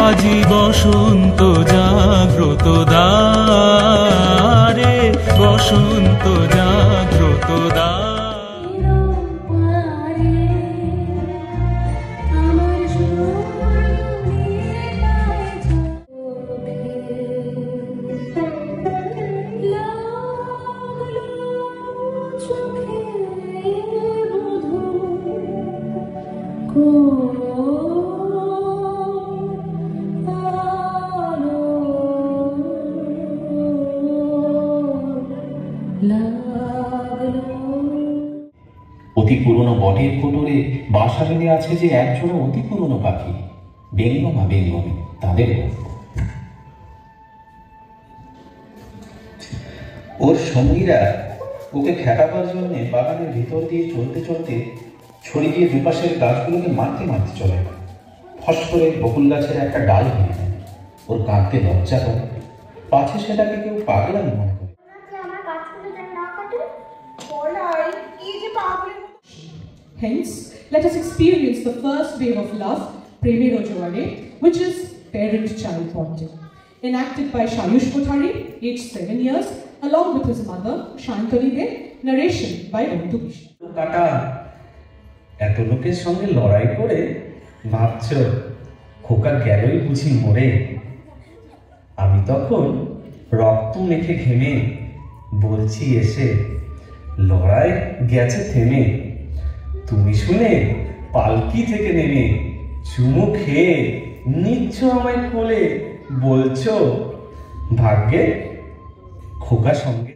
আজি বসন্ত জাগ্রত দ্বারে, বসন্ত জাগ্রত দ্বারে। অতি পুরনো বটের কোটরে বাসা বেঁধে আছে যে একজোড়া অতি পুরনো পাখি, বেঙ্গমা বেঙ্গমে তাদের গল্প। ওর সঙ্গীরা ওকে খেপাবার জন্য বাগানের ভিতর দিয়ে চলতে চলতে ছড়ি দিয়ে দুপাশের গাছগুলোকে মারতে মারতে চলে। ফস করে বকুল গাছের একটা ডাল ভেঙে দেয়। ওর কাঁদতে লজ্জা করে, পাছে সেটাকে কেউ পাগলামি মনে করে। Hence, let us experience the first wave of love, Preme Rojware, which is parent-child bonding. Enacted by Shayush Kothari, aged 7 years, along with his mother, Shantari De, narration by Rantu Bishi. কাটা এত লোকের সঙ্গে লড়াই করে ভাবছ খোকা গেলই বুঝি মরে। আমি তখন রক্ত মেখে ঘেমে বলছি এসে, লড়াই গেছে থেমে। তুমি শুনে পালকি থেকে নেমে চুমু খেয়ে নিচ্ছ আমায় কোলে, বলছো ভাগ্যে খোকা সঙ্গে।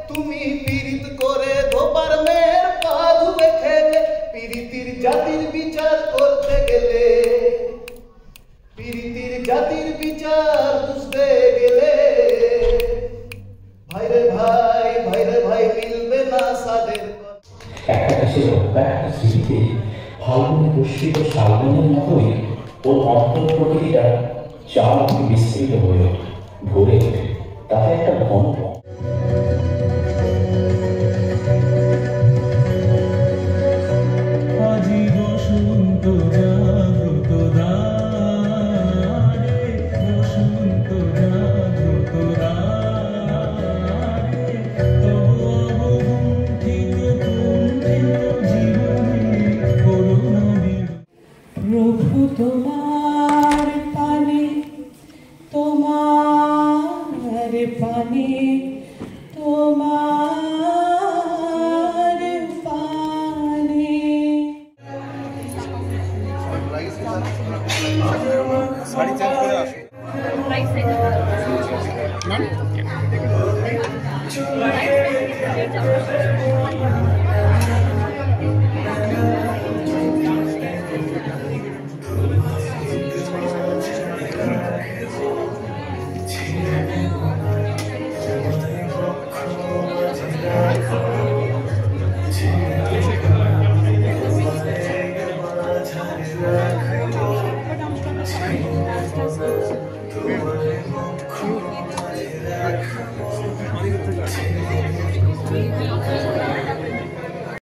তুমি পীড়িত করে ধোপার মেয়ের পা ধুয়ে খেলে, পীড়িতির জাতির বিচার করতে গেলে, পীড়িতির জাতির বিচার বুঝতে গেলে, ভাইরে ভাই ভাইরে ভাই মিলবে না সাদের। একটা দেশের একটা স্মৃতিতে ফাল্গুনে পুষ্পিত শালবনের মতোই ওর অন্তর প্রকৃতিটা চার বিস্তৃত হয়ে ওঠে, ভরে ওঠে, তাতে একটা ঘন তোমার পানে, তোমার পানে, তোমার পানে। শাড়ি চেঞ্জ করে আসো। Right side.